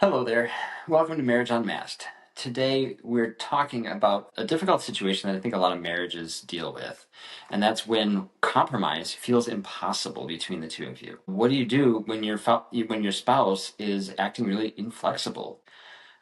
Hello there. Welcome to Marriage Unmasked. Today we're talking about a difficult situation that I think a lot of marriages deal with, and that's when compromise feels impossible between the two of you. What do you do when when your spouse is acting really inflexible?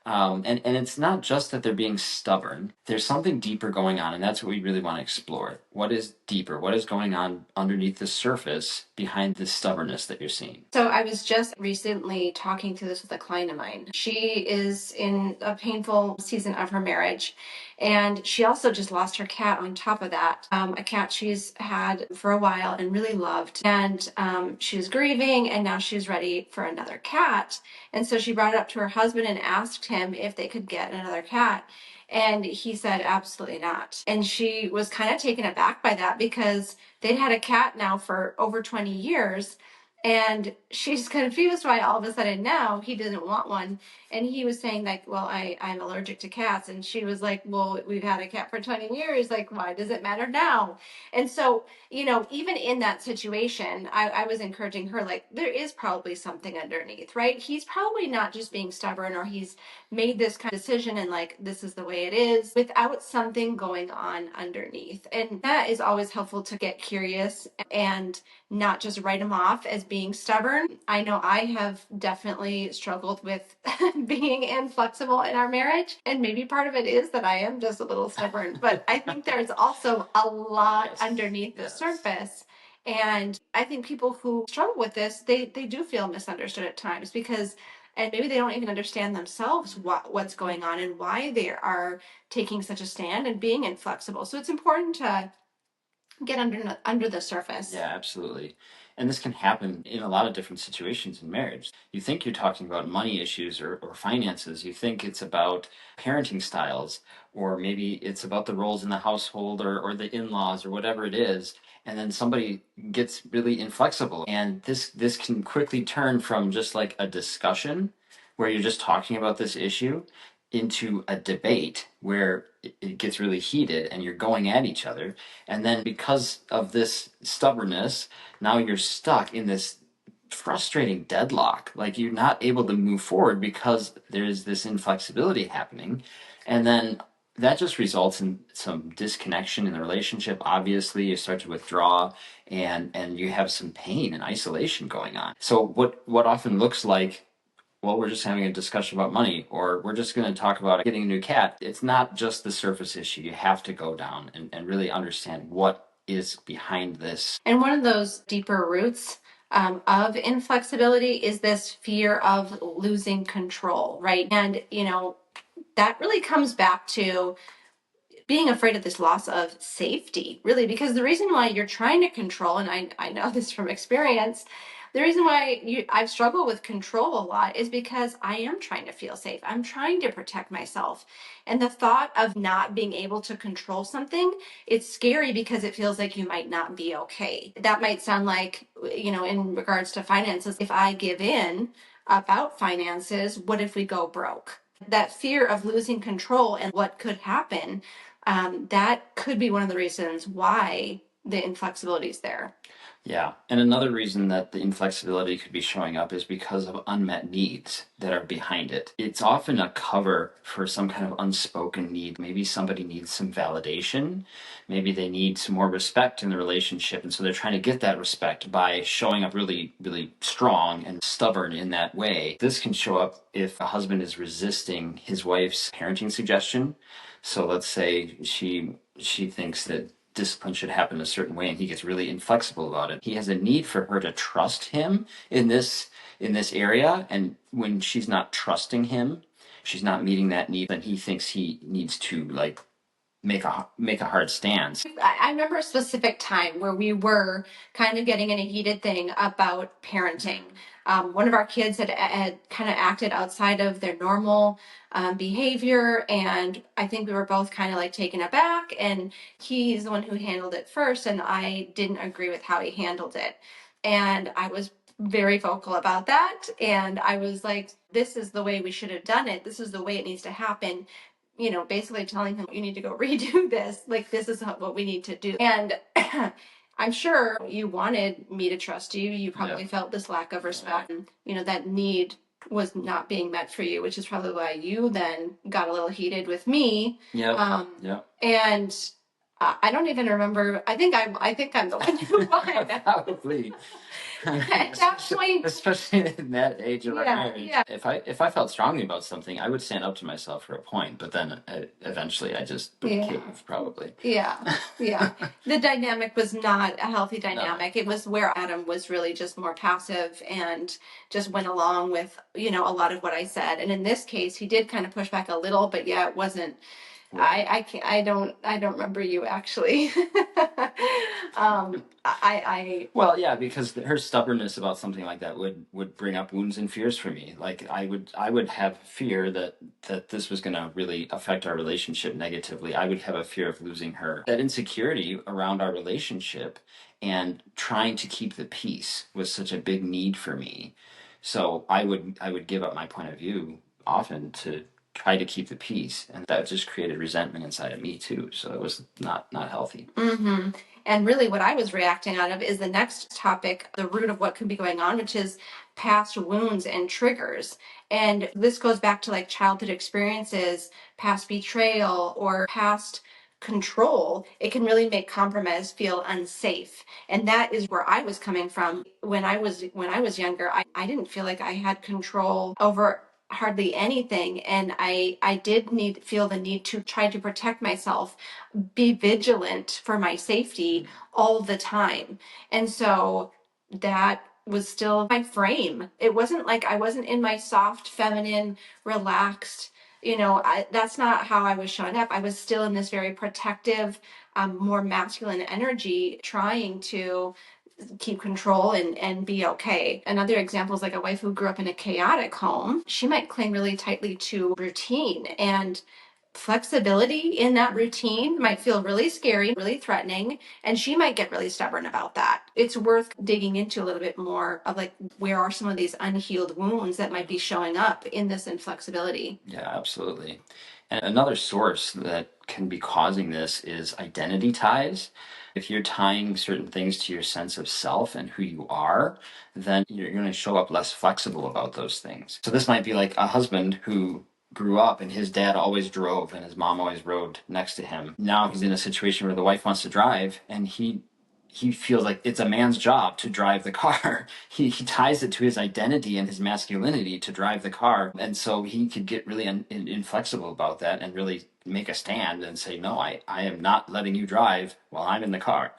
And it's not just that they're being stubborn. There's something deeper going on, and that's what we really want to explore. What is deeper? What is going on underneath the surface behind the stubbornness that you're seeing? So I was just recently talking through this with a client of mine. She is in a painful season of her marriage, and she also just lost her cat on top of that. A cat she's had for a while and really loved. And she was grieving, and now she's ready for another cat. And so she brought it up to her husband and asked him if they could get another cat. And he said, absolutely not. And she was kind of taken aback by that because they'd had a cat now for over 20 years. And she's confused why all of a sudden now he doesn't want one. And he was saying like, well, I'm allergic to cats. And she was like, well, we've had a cat for 20 years. Like, why does it matter now? And so, even in that situation, I was encouraging her, like, there is probably something underneath, right? He's probably not just being stubborn, or he's made this kind of decision and like, this is the way it is, without something going on underneath. And that is always helpful, to get curious and not just write them off as being stubborn. I know I have definitely struggled with being inflexible in our marriage. And maybe part of it is that I am just a little stubborn, but I think there's also a lot underneath the surface. And I think people who struggle with this, they do feel misunderstood at times, and maybe they don't even understand themselves what's going on and why they are taking such a stand and being inflexible. So it's important to get under the surface. Yeah, absolutely. And this can happen in a lot of different situations in marriage. You think you're talking about money issues or finances. You think it's about parenting styles, or maybe it's about the roles in the household or the in-laws or whatever it is. And then somebody gets really inflexible. And this can quickly turn from just like a discussion where you're just talking about this issue into a debate where it gets really heated and you're going at each other. And then because of this stubbornness, now you're stuck in this frustrating deadlock. Like you're not able to move forward because there's this inflexibility happening. And then that just results in some disconnection in the relationship. Obviously, you start to withdraw and you have some pain and isolation going on. So what often looks like, well, we're just having a discussion about money, or we're just going to talk about getting a new cat. It's not just the surface issue. You have to go down and really understand what is behind this. And one of those deeper roots of inflexibility is this fear of losing control, right? And, that really comes back to being afraid of this loss of safety, really, because the reason why you're trying to control, and I know this from experience, the reason why I've struggled with control a lot is because I am trying to feel safe. I'm trying to protect myself. And the thought of not being able to control something, it's scary because it feels like you might not be okay. That might sound like, in regards to finances, if I give in about finances, what if we go broke? That fear of losing control and what could happen, that could be one of the reasons why the inflexibility is there. Yeah. And another reason that the inflexibility could be showing up is because of unmet needs that are behind it. It's often a cover for some kind of unspoken need. Maybe somebody needs some validation. Maybe they need some more respect in the relationship. And so they're trying to get that respect by showing up really, really strong and stubborn in that way. This can show up if a husband is resisting his wife's parenting suggestion. So let's say she thinks that discipline should happen a certain way and he gets really inflexible about it. He has a need for her to trust him in this area, and when she's not trusting him, she's not meeting that need, then he thinks he needs to like make a hard stance. I remember a specific time where we were kind of getting in a heated thing about parenting. One of our kids had kind of acted outside of their normal behavior, and I think we were both kind of like taken aback. And he's the one who handled it first, and I didn't agree with how he handled it. And I was very vocal about that. And I was like, this is the way we should have done it. This is the way it needs to happen. Basically telling him, you need to go redo this. Like, this is what we need to do. And I'm sure you wanted me to trust you. You probably felt this lack of respect, and, that need was not being met for you, which is probably why you then got a little heated with me. Yeah. Yeah. And I don't even remember. I think I'm the one who won. Probably. At that point, especially in that age of our marriage. Yeah. If I felt strongly about something, I would stand up to myself for a point, but then eventually I just would cave, probably. Yeah. The dynamic was not a healthy dynamic. No. It was where Adam was really just more passive and just went along with, a lot of what I said. And in this case, he did kind of push back a little, but it wasn't. I can't. I don't remember you actually. Well, yeah, because her stubbornness about something like that would bring up wounds and fears for me. Like I would have fear that this was going to really affect our relationship negatively. I would have a fear of losing her. That insecurity around our relationship and trying to keep the peace was such a big need for me. So I would give up my point of view often to try to keep the peace, and that just created resentment inside of me too. So it was not healthy. Mm-hmm. And really what I was reacting out of is the next topic, the root of what could be going on, which is past wounds and triggers. And this goes back to like childhood experiences, past betrayal, or past control. It can really make compromise feel unsafe. And that is where I was coming from. When I was younger, I didn't feel like I had control over hardly anything, and I did feel the need to try to protect myself, be vigilant for my safety all the time. And so that was still my frame. It wasn't like I wasn't in my soft, feminine, relaxed, that's not how I was showing up. I was still in this very protective, more masculine energy, trying to keep control and be okay. Another example is like a wife who grew up in a chaotic home. She might cling really tightly to routine, and flexibility in that routine might feel really scary, really threatening, and she might get really stubborn about that. It's worth digging into a little bit more of like, where are some of these unhealed wounds that might be showing up in this inflexibility? Yeah, absolutely. And another source that can be causing this is identity ties. If you're tying certain things to your sense of self and who you are, then you're going to show up less flexible about those things. So this might be like a husband who grew up and his dad always drove and his mom always rode next to him. Now he's in a situation where the wife wants to drive and he feels like it's a man's job to drive the car. He ties it to his identity and his masculinity to drive the car. And so he could get really inflexible about that and really make a stand and say, no, I am not letting you drive while I'm in the car.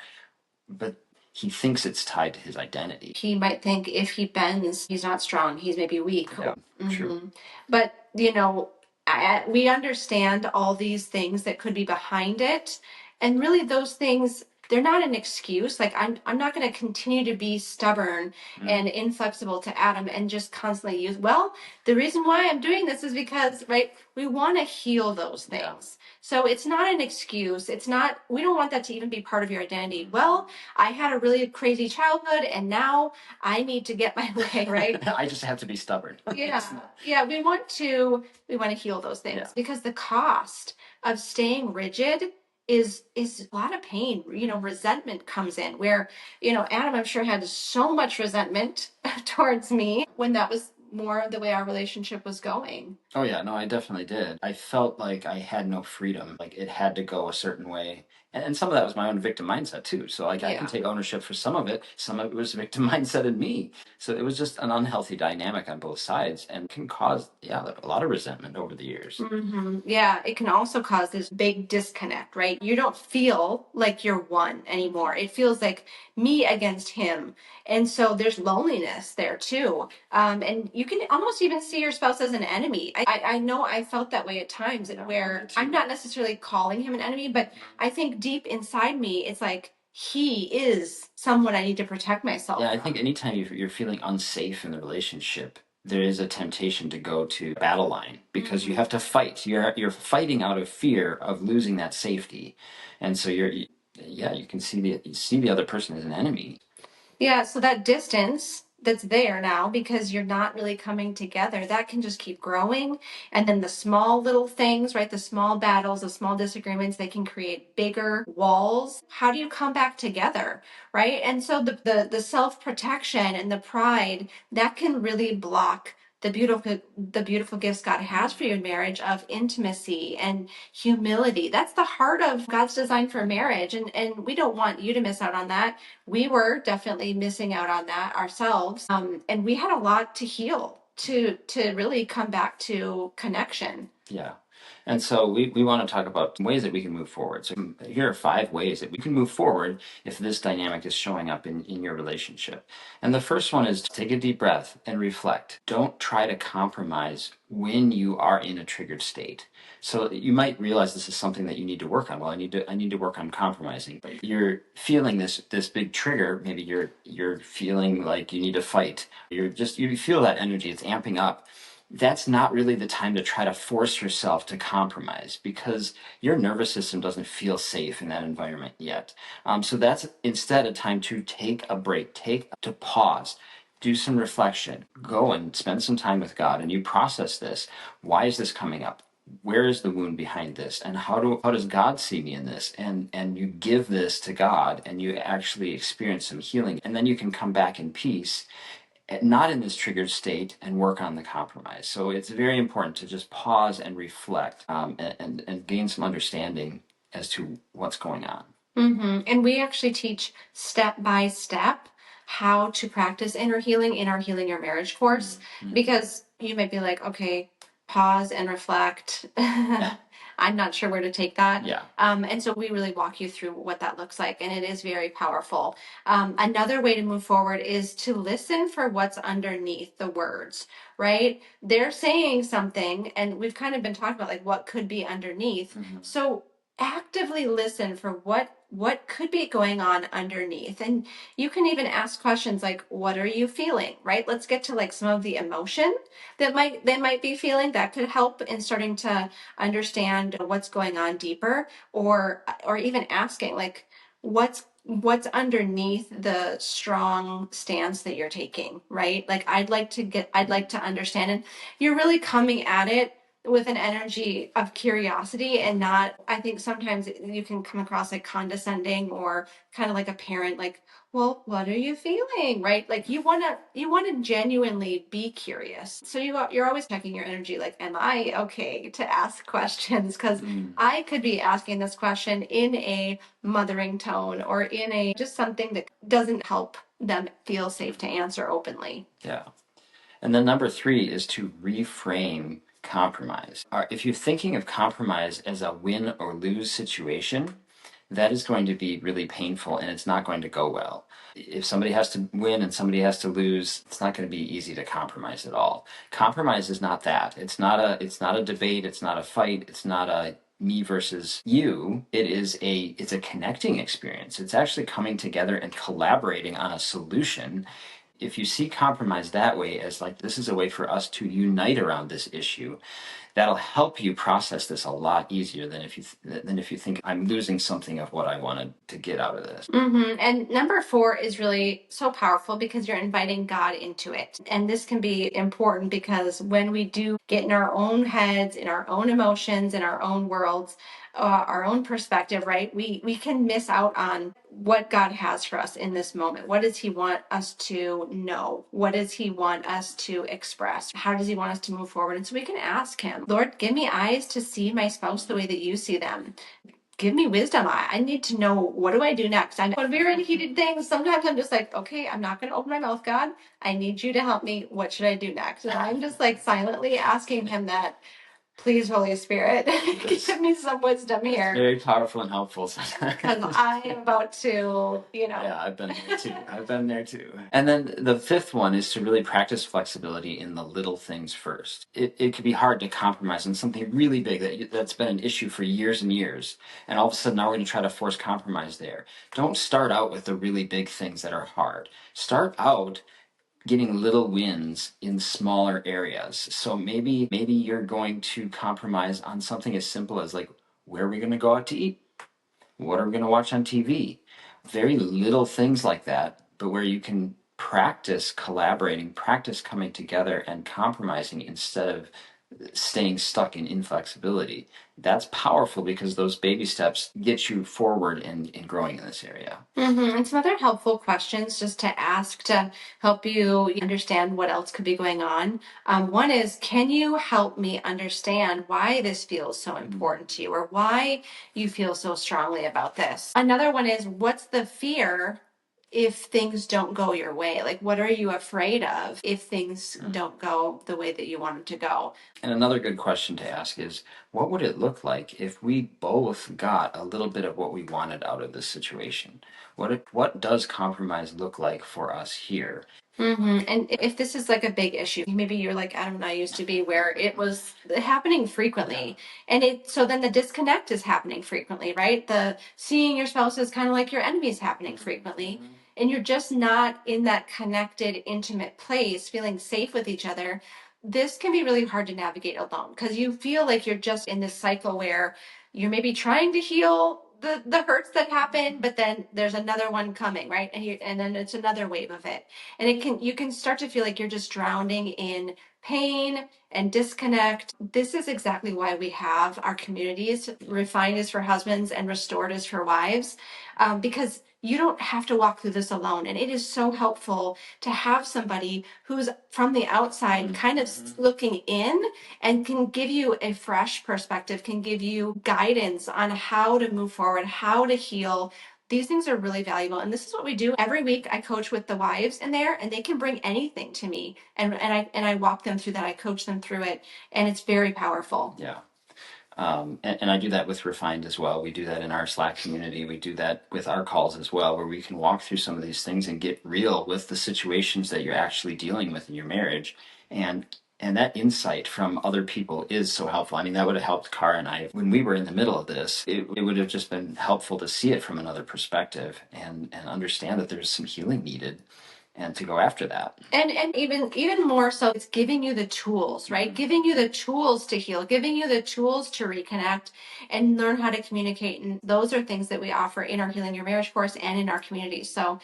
But he thinks it's tied to his identity. He might think if he bends, he's not strong. He's maybe weak. Yeah, true. But, we understand all these things that could be behind it. And really those things, they're not an excuse. Like I'm not going to continue to be stubborn and inflexible to Adam and just constantly use, the reason why I'm doing this is because, right, we want to heal those things. Yeah. So it's not an excuse. We don't want that to even be part of your identity. Well, I had a really crazy childhood and now I need to get my way, right? I just have to be stubborn. Yeah. We want to heal those things because the cost of staying rigid is a lot of pain. Resentment comes in where, Adam, I'm sure, had so much resentment towards me when that was more the way our relationship was going. Oh yeah, no, I definitely did. I felt like I had no freedom. Like it had to go a certain way. And some of that was my own victim mindset too. So like I can take ownership for some of it. Some of it was victim mindset in me. So it was just an unhealthy dynamic on both sides and can cause, a lot of resentment over the years. Mm-hmm. Yeah, it can also cause this big disconnect, right? You don't feel like you're one anymore. It feels like me against him. And so there's loneliness there too. And you can almost even see your spouse as an enemy. I know I felt that way at times where I'm not necessarily calling him an enemy, but I think deep inside me, it's like, he is someone I need to protect myself from. I think anytime you're feeling unsafe in the relationship, there is a temptation to go to battle line because you have to fight. You're fighting out of fear of losing that safety. And so you can see the other person as an enemy. Yeah, so that distance that's there now because you're not really coming together, that can just keep growing. And then the small little things, right? The small battles, the small disagreements, they can create bigger walls. How do you come back together, right? And so the self-protection and the pride, that can really block the beautiful gifts God has for you in marriage of intimacy and humility. That's the heart of God's design for marriage. And we don't want you to miss out on that. We were definitely missing out on that ourselves. And we had a lot to heal to really come back to connection. Yeah. And so we want to talk about ways that we can move forward. So here are 5 ways that we can move forward if this dynamic is showing up in your relationship. And the first one is to take a deep breath and reflect. Don't try to compromise when you are in a triggered state. So you might realize this is something that you need to work on. Well, I need to work on compromising. But you're feeling this big trigger. Maybe you're feeling like you need to fight. You feel that energy. It's amping up. That's not really the time to try to force yourself to compromise because your nervous system doesn't feel safe in that environment yet. So that's instead a time to take a break, to pause, do some reflection, go and spend some time with God, and you process this. Why is this coming up? Where is the wound behind this, and how does God see me in this? And you give this to God, and you actually experience some healing, and then you can come back in peace, not in this triggered state, and work on the compromise. So it's very important to just pause and reflect, and gain some understanding as to what's going on. And we actually teach step by step how to practice inner healing in our Healing Your Marriage course, because you might be like, okay, pause and reflect. I'm not sure where to take that. Yeah. And so we really walk you through what that looks like, and it is very powerful. Another way to move forward is to listen for what's underneath the words, right? They're saying something, and we've kind of been talking about like what could be underneath. So actively listen for what could be going on underneath, and you can even ask questions like, what are you feeling, right? Let's get to like some of the emotion that they might be feeling. That could help in starting to understand what's going on deeper, or even asking like, what's underneath the strong stance that you're taking, right? Like I'd like to understand. And you're really coming at it with an energy of curiosity, and not, I think sometimes you can come across like condescending or kind of like a parent, like, well, what are you feeling, right? Like you want to genuinely be curious. So you're always checking your energy, like, am I okay to ask questions? Because I could be asking this question in a mothering tone, or in a just something that doesn't help them feel safe to answer openly. Yeah. And then number 3 is to reframe compromise. If you're thinking of compromise as a win or lose situation, that is going to be really painful, and it's not going to go well. If somebody has to win and somebody has to lose, it's not going to be easy to compromise at all. Compromise is not that. It's not a debate, it's not a fight, it's not a me versus you. It's a connecting experience. It's actually coming together and collaborating on a solution. If you see compromise that way, as like, this is a way for us to unite around this issue, that'll help you process this a lot easier than if you think I'm losing something of what I wanted to get out of this. And number 4 is really so powerful because you're inviting God into it. And this can be important because when we do get in our own heads, in our own emotions, in our own worlds, our own perspective, right? We can miss out on what God has for us in this moment. What does He want us to know? What does He want us to express? How does He want us to move forward? And so we can ask Him, Lord, give me eyes to see my spouse the way that you see them. Give me wisdom. I need to know, what do I do next? When we're in heated things, sometimes I'm just like, okay, I'm not going to open my mouth, God. I need you to help me. What should I do next? And I'm just like silently asking Him that. Please, Holy Spirit, give me some wisdom here. It's very powerful and helpful. Because I am about to, Yeah, I've been there too. And then the 5th one is to really practice flexibility in the little things first. It can be hard to compromise on something really big that's been an issue for years and years. And all of a sudden now we're going to try to force compromise there. Don't start out with the really big things that are hard. Start out getting little wins in smaller areas. So maybe you're going to compromise on something as simple as like, where are we going to go out to eat? What are we going to watch on TV? Very little things like that, but where you can practice collaborating, practice coming together and compromising instead of staying stuck in inflexibility. That's powerful because those baby steps get you forward in growing in this area. And some other helpful questions just to ask to help you understand what else could be going on. One is, can you help me understand why this feels so important to you, or why you feel so strongly about this? Another one is, what's the fear if things don't go your way? Like, what are you afraid of if things don't go the way that you want them to go? And another good question to ask is, what would it look like if we both got a little bit of what we wanted out of this situation? What does compromise look like for us here? And if this is like a big issue, maybe you're like Adam and I used to be, where it was happening frequently, and so then the disconnect is happening frequently, right? The seeing your spouse is kind of like your enemy is happening frequently, and you're just not in that connected, intimate place, feeling safe with each other. This can be really hard to navigate alone, because you feel like you're just in this cycle where you're maybe trying to heal the hurts that happen, but then there's another one coming, right? And then it's another wave of it, and you can start to feel like you're just drowning in pain and disconnect. This is exactly why we have our communities. Refined is for husbands and Restored is for wives, because you don't have to walk through this alone. And it is so helpful to have somebody who's from the outside kind of looking in and can give you a fresh perspective, can give you guidance on how to move forward, how to heal. These things are really valuable. And this is what we do every week. I coach with the wives in there, and they can bring anything to me. And I walk them through that. I coach them through it. And it's very powerful. Yeah. And I do that with Refined as well. We do that in our Slack community. We do that with our calls as well, where we can walk through some of these things and get real with the situations that you're actually dealing with in your marriage. And that insight from other people is so helpful. I mean, that would have helped Cara and I when we were in the middle of this. It would have just been helpful to see it from another perspective and understand that there's some healing needed and to go after that. And even more so, it's giving you the tools, right? Giving you the tools to heal, giving you the tools to reconnect and learn how to communicate. And those are things that we offer in our Healing Your Marriage course and in our community. So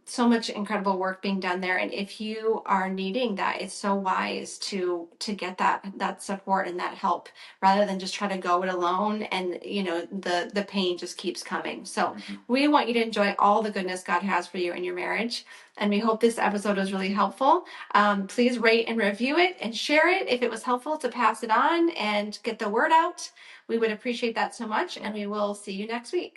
so much incredible work being done there. And if you are needing that, it's so wise to get that support and that help, rather than just try to go it alone, and the pain just keeps coming. So we want you to enjoy all the goodness God has for you in your marriage, and we hope this episode was really helpful. Please rate and review it and share it if it was helpful, to pass it on and get the word out. We would appreciate that so much, and we will see you next week.